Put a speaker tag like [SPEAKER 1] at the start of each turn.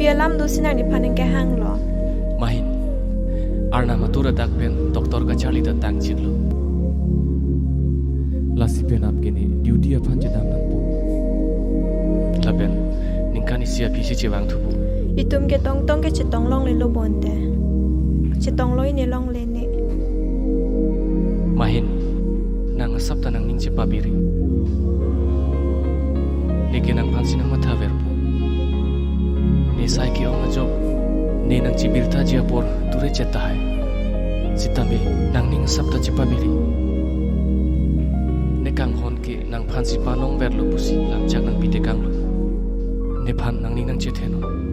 [SPEAKER 1] alam do sinang ni paning ke hang lo
[SPEAKER 2] Mahin Arna matura dakpen doktor ka Charlie da tang chitlo
[SPEAKER 3] Lasi pen ap kini duty apan jedam nan pu
[SPEAKER 2] laben ningkani sia pisi chewang thubu
[SPEAKER 1] itum ke tong ke chitong long le lo bonte chitong loi ni long le ni
[SPEAKER 2] Mahin nang asap tanang ning che pabiri Niki nang pansinang matha verpu Ne sai ki ong job Ne nang chibirta jiapor ture cheta hai Sitame nang ning asap ta che pabiri Ne kang hon ke nang phansi panong verlo pusi lam jak nang pite kang lo Ne phan nang ning nang che theno